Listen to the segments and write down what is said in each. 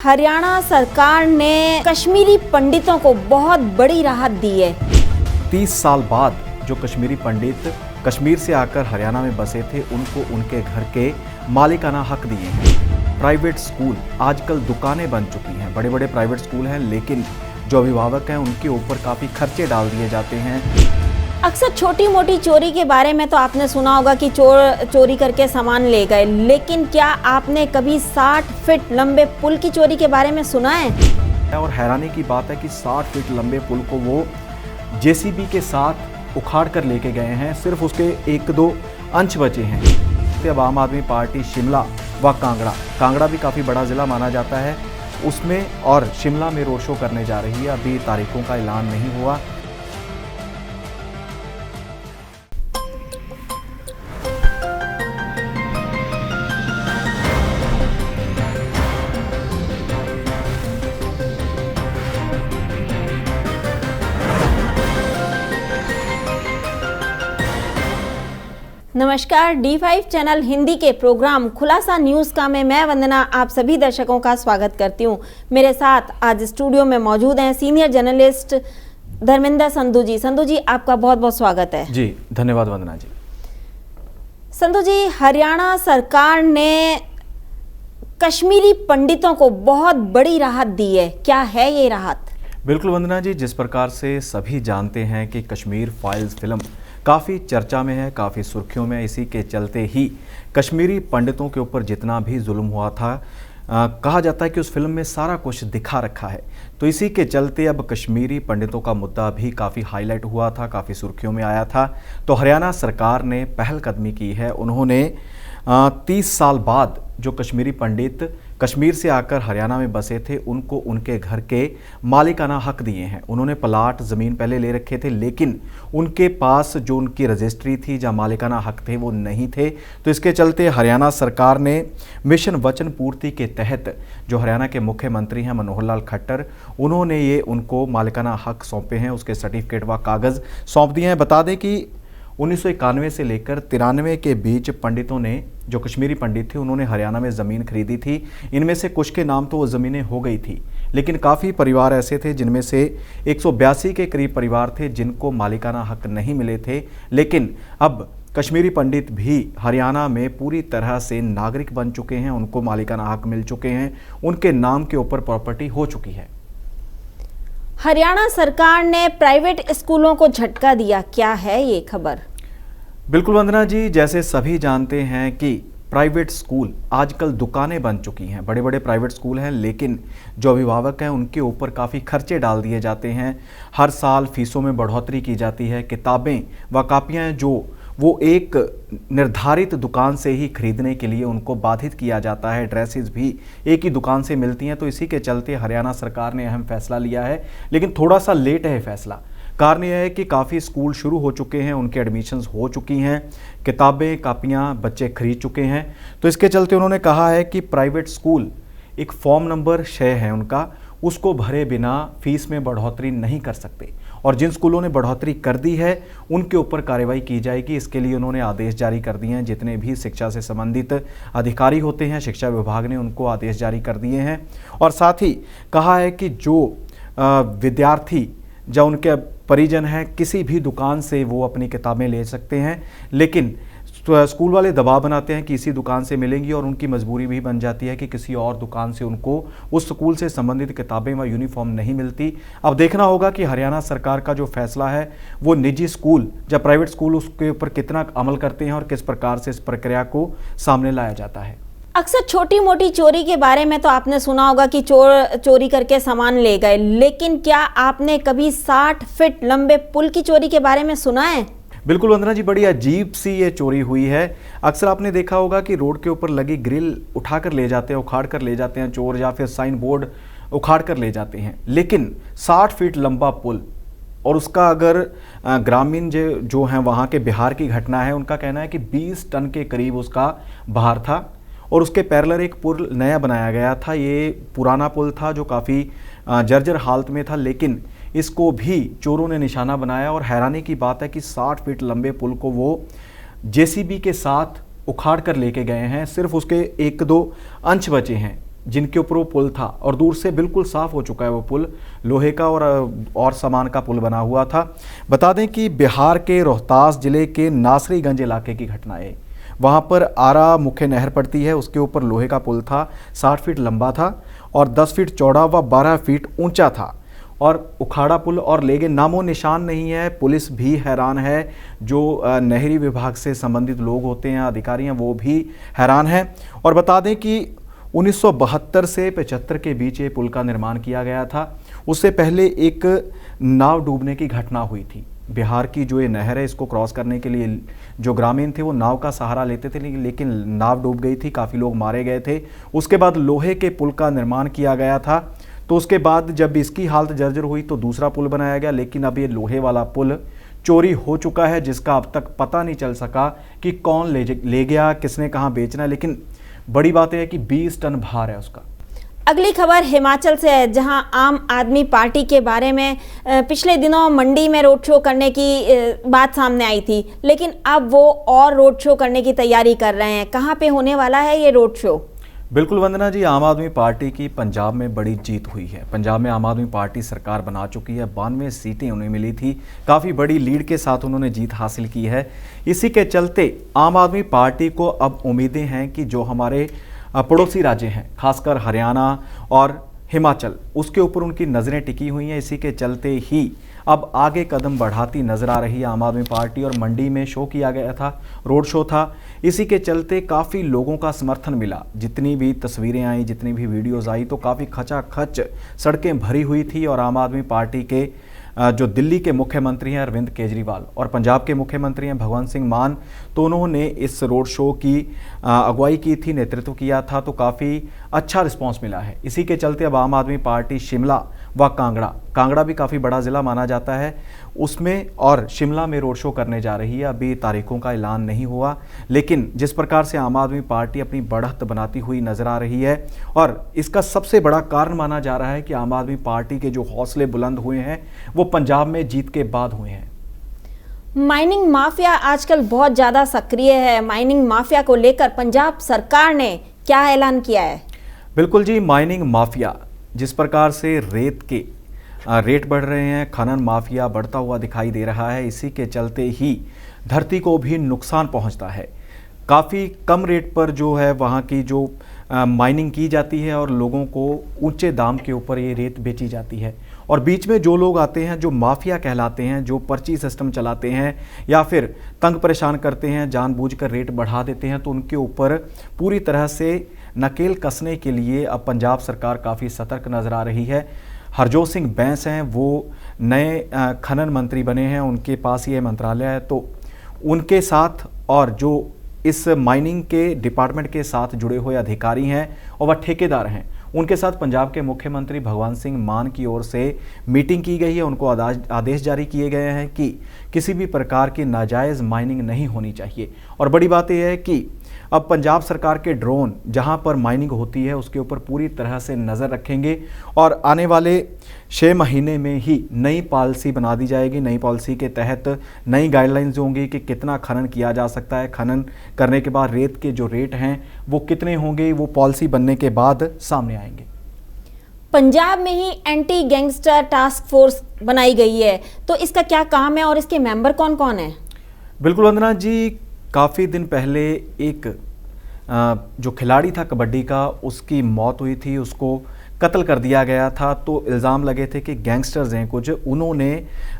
हरियाणा सरकार ने कश्मीरी पंडितों को बहुत बड़ी राहत दी है। 30 साल बाद जो कश्मीरी पंडित कश्मीर से आकर हरियाणा में बसे थे, उनको उनके घर के मालिकाना हक दिए हैं। प्राइवेट स्कूल आजकल दुकानें बन चुकी हैं। बड़े बड़े प्राइवेट स्कूल हैं, लेकिन जो अभिभावक हैं उनके ऊपर काफ़ी खर्चे डाल दिए जाते हैं। अक्सर छोटी मोटी चोरी के बारे में तो आपने सुना होगा कि चोर चोरी करके सामान ले गए, लेकिन क्या आपने कभी 60 फीट लंबे पुल की चोरी के बारे में सुना है? और हैरानी की बात है कि 60 फीट लंबे पुल को वो जेसीबी के साथ उखाड़ कर लेके गए हैं। सिर्फ उसके 1-2 अंश बचे हैं। तो अब आम आदमी पार्टी शिमला व कांगड़ा भी काफ़ी बड़ा ज़िला माना जाता है, उसमें और शिमला में रोड शो करने जा रही है। अभी तारीखों का ऐलान नहीं हुआ। नमस्कार, D5 चैनल हिंदी के प्रोग्राम खुलासा न्यूज़ का मैं वंदना आप सभी दर्शकों का स्वागत करती हूं। मेरे साथ आज स्टूडियो में मौजूद हैं सीनियर जर्नलिस्ट धर्मेंद्र संधू जी। संधू जी, आपका बहुत बहुत स्वागत है। जी धन्यवाद वंदना जी। संधू जी, हरियाणा सरकार ने कश्मीरी पंडितों को बहुत बड़ी राहत दी है, क्या है ये राहत? बिल्कुल वंदना जी, जिस प्रकार से सभी जानते हैं कि कश्मीर फाइल्स फिल्म काफ़ी चर्चा में है, काफ़ी सुर्खियों में। इसी के चलते ही कश्मीरी पंडितों के ऊपर जितना भी जुल्म हुआ था, कहा जाता है कि उस फिल्म में सारा कुछ दिखा रखा है। तो इसी के चलते अब कश्मीरी पंडितों का मुद्दा भी काफ़ी हाईलाइट हुआ था, काफ़ी सुर्खियों में आया था। तो हरियाणा सरकार ने पहलकदमी की है। उन्होंने 30 साल बाद जो कश्मीरी पंडित कश्मीर से आकर हरियाणा में बसे थे, उनको उनके घर के मालिकाना हक दिए हैं। उन्होंने प्लाट ज़मीन पहले ले रखे थे, लेकिन उनके पास जो उनकी रजिस्ट्री थी, जहाँ मालिकाना हक थे, वो नहीं थे। तो इसके चलते हरियाणा सरकार ने मिशन वचन पूर्ति के तहत जो हरियाणा के मुख्यमंत्री हैं मनोहर लाल खट्टर, उन्होंने ये उनको मालिकाना हक सौंपे हैं, उसके सर्टिफिकेट व कागज़ सौंप दिए हैं। बता दें कि 1991 से लेकर 93 के बीच पंडितों ने, जो कश्मीरी पंडित थे, उन्होंने हरियाणा में ज़मीन खरीदी थी। इनमें से कुछ के नाम तो वो ज़मीनें हो गई थी, लेकिन काफ़ी परिवार ऐसे थे जिनमें से 182 के करीब परिवार थे जिनको मालिकाना हक नहीं मिले थे। लेकिन अब कश्मीरी पंडित भी हरियाणा में पूरी तरह से नागरिक बन चुके हैं, उनको मालिकाना हक मिल चुके हैं, उनके नाम के ऊपर प्रॉपर्टी हो चुकी है। हरियाणा सरकार ने प्राइवेट स्कूलों को झटका दिया, क्या है ये खबर? बिल्कुल वंदना जी, जैसे सभी जानते हैं कि प्राइवेट स्कूल आजकल दुकानें बन चुकी हैं। बड़े बड़े प्राइवेट स्कूल हैं, लेकिन जो अभिभावक हैं उनके ऊपर काफ़ी खर्चे डाल दिए जाते हैं। हर साल फीसों में बढ़ोतरी की जाती है। किताबें व कापियाँ जो वो एक निर्धारित दुकान से ही खरीदने के लिए उनको बाधित किया जाता है। ड्रेसेस भी एक ही दुकान से मिलती हैं। तो इसी के चलते हरियाणा सरकार ने अहम फैसला लिया है, लेकिन थोड़ा सा लेट है फैसला। कारण यह है कि काफ़ी स्कूल शुरू हो चुके हैं, उनके एडमिशन्स हो चुकी हैं, किताबें कापियाँ बच्चे खरीद चुके हैं। तो इसके चलते उन्होंने कहा है कि प्राइवेट स्कूल एक फॉर्म नंबर 6 है उनका, उसको भरे बिना फीस में बढ़ोतरी नहीं कर सकते। और जिन स्कूलों ने बढ़ोतरी कर दी है उनके ऊपर कार्रवाई की जाएगी। इसके लिए उन्होंने आदेश जारी कर दिए हैं। जितने भी शिक्षा से संबंधित अधिकारी होते हैं, शिक्षा विभाग ने उनको आदेश जारी कर दिए हैं। और साथ ही कहा है कि जो विद्यार्थी या उनके परिजन हैं, किसी भी दुकान से वो अपनी किताबें ले सकते हैं, लेकिन स्कूल वाले दबाव बनाते हैं कि इसी दुकान से मिलेंगी, और उनकी मजबूरी भी बन जाती है कि किसी और दुकान से उनको उस स्कूल से संबंधित किताबें व यूनिफॉर्म नहीं मिलती। अब देखना होगा कि हरियाणा सरकार का जो फैसला है वो निजी स्कूल या प्राइवेट स्कूल उसके ऊपर कितना अमल करते हैं और किस प्रकार से इस प्रक्रिया को सामने लाया जाता है। अक्सर छोटी मोटी चोरी के बारे में तो आपने सुना होगा कि चोर चोरी करके सामान ले गए, लेकिन क्या आपने कभी 60 फीट लंबे पुल की चोरी के बारे में सुना है? बिल्कुल वंदना जी, बड़ी अजीब सी ये चोरी हुई है। अक्सर आपने देखा होगा कि रोड के ऊपर लगी ग्रिल उठा कर ले जाते हैं, उखाड़ कर ले जाते हैं चोर, या फिर साइन बोर्ड उखाड़ कर ले जाते हैं। लेकिन 60 फीट लंबा पुल, और उसका अगर ग्रामीण जो हैं वहाँ के बिहार की घटना है, उनका कहना है कि 20 टन के करीब उसका भार था। और उसके पैरेलल एक पुल नया बनाया गया था। ये पुराना पुल था जो काफ़ी जर्जर हालत में था, लेकिन इसको भी चोरों ने निशाना बनाया। और हैरानी की बात है कि 60 फीट लंबे पुल को वो जेसीबी के साथ उखाड़ कर लेके गए हैं। सिर्फ उसके 1-2 अंश बचे हैं। जिनके ऊपर वो पुल था, और दूर से बिल्कुल साफ हो चुका है वो पुल, लोहे का और सामान का पुल बना हुआ था। बता दें कि बिहार के रोहतास जिले के नासरीगंज इलाके की घटना है। वहाँ पर आरा मुख्य नहर पड़ती है, उसके ऊपर लोहे का पुल था, 60 फीट लंबा था और 10 फीट चौड़ा व 12 फीट ऊंचा था, और उखाड़ा पुल और ले गए, नामो निशान नहीं है। पुलिस भी हैरान है, जो नहरी विभाग से संबंधित लोग होते हैं, अधिकारी हैं, वो भी हैरान हैं। और बता दें कि 1972 से 75 के बीच ये पुल का निर्माण किया गया था। उससे पहले एक नाव डूबने की घटना हुई थी। बिहार की जो ये नहर है, इसको क्रॉस करने के लिए जो ग्रामीण थे वो नाव का सहारा लेते थे, लेकिन नाव डूब गई थी, काफ़ी लोग मारे गए थे। उसके बाद लोहे के पुल का निर्माण किया गया था। तो उसके बाद जब इसकी हालत जर्जर हुई तो दूसरा पुल बनाया गया, लेकिन अब ये लोहे वाला पुल चोरी हो चुका है, जिसका अब तक पता नहीं चल सका कि कौन ले गया, किसने कहाँ बेचना है। लेकिन बड़ी बात यह है कि 20 टन भार है उसका। अगली खबर हिमाचल से है, जहां आम आदमी पार्टी के बारे में पिछले दिनों मंडी में रोड शो करने की बात सामने आई थी, लेकिन अब वो और रोड शो करने की तैयारी कर रहे हैं। कहां पे होने वाला है ये रोड शो? बिल्कुल वंदना जी, आम आदमी पार्टी की पंजाब में बड़ी जीत हुई है। पंजाब में आम आदमी पार्टी सरकार बना चुकी है, 92 सीटें उन्हें मिली थी, काफ़ी बड़ी लीड के साथ उन्होंने जीत हासिल की है। इसी के चलते आम आदमी पार्टी को अब उम्मीदें हैं कि जो हमारे पड़ोसी राज्य हैं, खासकर हरियाणा और हिमाचल, उसके ऊपर उनकी नज़रें टिकी हुई हैं। इसी के चलते ही अब आगे कदम बढ़ाती नजर आ रही है आम आदमी पार्टी। और मंडी में शो किया गया था, रोड शो था, इसी के चलते काफ़ी लोगों का समर्थन मिला। जितनी भी तस्वीरें आई, जितनी भी वीडियोज़ आई, तो काफ़ी खचाखच सड़कें भरी हुई थी। और आम आदमी पार्टी के जो दिल्ली के मुख्यमंत्री हैं अरविंद केजरीवाल और पंजाब के मुख्यमंत्री हैं भगवंत सिंह मान, तो उन्होंने इस रोड शो की अगुवाई की थी, नेतृत्व किया था, तो काफ़ी अच्छा रिस्पांस मिला है। इसी के चलते अब आम आदमी पार्टी शिमला व कांगड़ा भी काफ़ी बड़ा ज़िला माना जाता है, उसमें और शिमला में रोड शो करने जा रही है। अभी तारीखों का ऐलान नहीं हुआ, लेकिन जिस प्रकार से आम आदमी पार्टी अपनी बढ़त बनाती हुई नजर आ रही है, और इसका सबसे बड़ा कारण माना जा रहा है कि आम आदमी पार्टी के जो हौसले बुलंद हुए हैं वो पंजाब में जीत के बाद हुए हैं। माइनिंग माफिया आजकल बहुत ज़्यादा सक्रिय है। माइनिंग माफिया को लेकर पंजाब सरकार ने क्या ऐलान किया है? बिल्कुल जी, माइनिंग माफिया, जिस प्रकार से रेत के रेट बढ़ रहे हैं, खनन माफिया बढ़ता हुआ दिखाई दे रहा है। इसी के चलते ही धरती को भी नुकसान पहुंचता है। काफ़ी कम रेट पर जो है वहाँ की जो माइनिंग की जाती है और लोगों को ऊंचे दाम के ऊपर ये रेत बेची जाती है। और बीच में जो लोग आते हैं, जो माफिया कहलाते हैं, जो पर्ची सिस्टम चलाते हैं या फिर तंग परेशान करते हैं, जानबूझकर रेट बढ़ा देते हैं, तो उनके ऊपर पूरी तरह से नकेल कसने के लिए अब पंजाब सरकार काफ़ी सतर्क नज़र आ रही है। हरजोत सिंह बैंस हैं, वो नए खनन मंत्री बने हैं, उनके पास ये मंत्रालय है, तो उनके साथ और जो इस माइनिंग के डिपार्टमेंट के साथ जुड़े हुए अधिकारी हैं और वह ठेकेदार हैं, उनके साथ पंजाब के मुख्यमंत्री भगवंत सिंह मान की ओर से मीटिंग की गई है। उनको आदेश जारी किए गए हैं कि किसी भी प्रकार की नाजायज़ माइनिंग नहीं होनी चाहिए। और बड़ी बात यह है कि अब पंजाब सरकार के ड्रोन जहां पर माइनिंग होती है उसके ऊपर पूरी तरह से नज़र रखेंगे और आने वाले 6 महीने में ही नई पॉलिसी बना दी जाएगी। नई पॉलिसी के तहत नई गाइडलाइंस होंगी कि कितना खनन किया जा सकता है, खनन करने के बाद रेत के जो रेट हैं वो कितने होंगे, वो पॉलिसी बनने के बाद सामने आएंगे। पंजाब में ही एंटी गैंगस्टर टास्क फोर्स बनाई गई है, तो इसका क्या काम है और इसके मेंबर कौन कौन है? बिल्कुल वंदना जी, काफ़ी दिन पहले एक जो खिलाड़ी था कबड्डी का, उसकी मौत हुई थी, उसको कत्ल कर दिया गया था। तो इल्ज़ाम लगे थे कि गैंगस्टर्स हैं कुछ, उन्होंने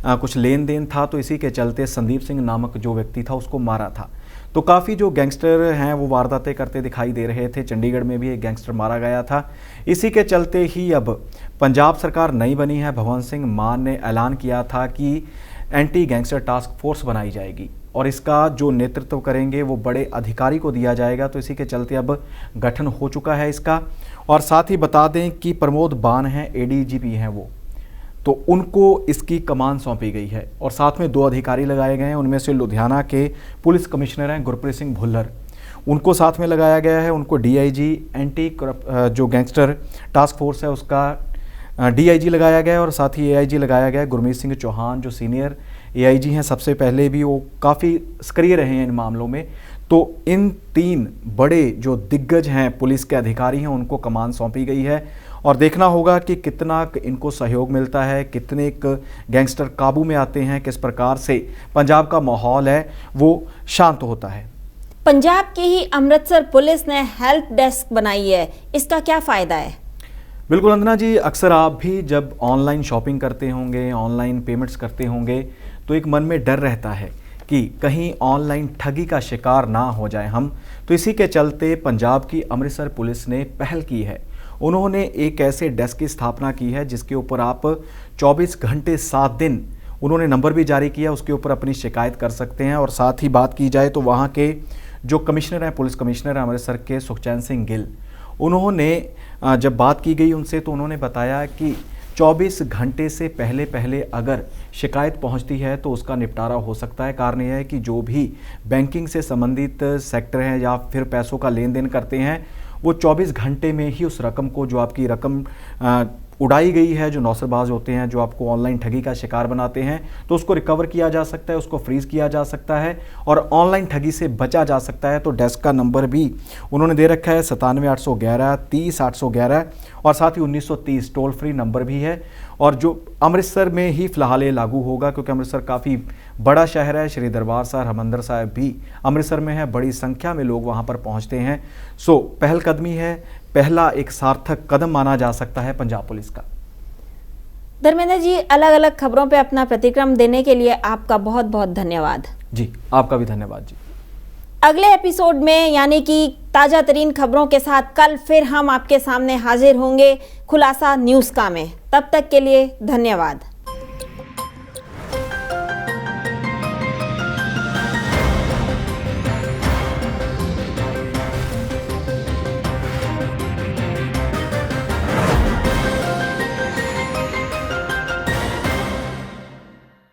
कुछ लेन देन था, तो इसी के चलते संदीप सिंह नामक जो व्यक्ति था उसको मारा था। तो काफ़ी जो गैंगस्टर हैं वो वारदातें करते दिखाई दे रहे थे। चंडीगढ़ में भी एक गैंगस्टर मारा गया था। इसी के चलते ही अब पंजाब सरकार नई बनी है। भगवंत सिंह मान ने ऐलान किया था कि एंटी गैंगस्टर टास्क फोर्स बनाई जाएगी और इसका जो नेतृत्व करेंगे वो बड़े अधिकारी को दिया जाएगा। तो इसी के चलते अब गठन हो चुका है इसका। और साथ ही बता दें कि प्रमोद बान हैं, एडीजीपी हैं वो, तो उनको इसकी कमान सौंपी गई है और साथ में 2 अधिकारी लगाए गए हैं। उनमें से लुधियाना के पुलिस कमिश्नर हैं गुरप्रीत सिंह भुल्लर, उनको साथ में लगाया गया है। उनको डीआईजी एंटी जो गैंगस्टर टास्क फोर्स है उसका डीआईजी लगाया गया है और साथ ही एआईजी लगाया गया है। गुरमीत सिंह चौहान जो सीनियर एआईजी हैं, सबसे पहले भी वो काफ़ी सक्रिय रहे हैं इन मामलों में, तो इन 3 बड़े जो दिग्गज हैं पुलिस के अधिकारी हैं उनको कमान सौंपी गई है और देखना होगा कि कितना इनको सहयोग मिलता है, कितने गैंगस्टर काबू में आते हैं, किस प्रकार से पंजाब का माहौल है वो शांत होता है। पंजाब की ही अमृतसर पुलिस ने हेल्प डेस्क बनाई है, इसका क्या फ़ायदा है? बिल्कुल वंदना जी, अक्सर आप भी जब ऑनलाइन शॉपिंग करते होंगे, ऑनलाइन पेमेंट्स करते होंगे तो एक मन में डर रहता है कि कहीं ऑनलाइन ठगी का शिकार ना हो जाए हम। तो इसी के चलते पंजाब की अमृतसर पुलिस ने पहल की है। उन्होंने एक ऐसे डेस्क की स्थापना की है जिसके ऊपर आप 24 घंटे 7 दिन, उन्होंने नंबर भी जारी किया, उसके ऊपर अपनी शिकायत कर सकते हैं। और साथ ही बात की जाए तो वहाँ के जो कमिश्नर हैं, पुलिस कमिश्नर हैं अमृतसर के, सुखचैन सिंह गिल, उन्होंने जब बात की गई उनसे तो उन्होंने बताया कि 24 घंटे से पहले अगर शिकायत पहुंचती है तो उसका निपटारा हो सकता है। कारण यह है कि जो भी बैंकिंग से संबंधित सेक्टर हैं या फिर पैसों का लेन देन करते हैं वो 24 घंटे में ही उस रकम को, जो आपकी रकम उड़ाई गई है, जो नौसरबाज होते हैं जो आपको ऑनलाइन ठगी का शिकार बनाते हैं, तो उसको रिकवर किया जा सकता है, उसको फ्रीज़ किया जा सकता है और ऑनलाइन ठगी से बचा जा सकता है। तो डेस्क का नंबर भी उन्होंने दे रखा है 97 811 30 811 और साथ ही 1930 टोल फ्री नंबर भी है। और जो अमृतसर में ही फ़िलहाल ये लागू होगा क्योंकि अमृतसर काफ़ी बड़ा शहर है, श्री दरबार साहब, हरमंदिर साहिब भी अमृतसर में है, बड़ी संख्या में लोग वहाँ पर पहुँचते हैं। सो पहलकदमी है, पहला एक सार्थक कदम माना जा सकता है पंजाब पुलिस का। धर्मेंद्र जी, अलग अलग खबरों पे अपना प्रतिक्रम देने के लिए आपका बहुत बहुत धन्यवाद। जी, आपका भी धन्यवाद जी। अगले एपिसोड में यानी कि ताज़ा तरीन खबरों के साथ कल फिर हम आपके सामने हाजिर होंगे खुलासा न्यूज़ का में। तब तक के लिए धन्यवाद।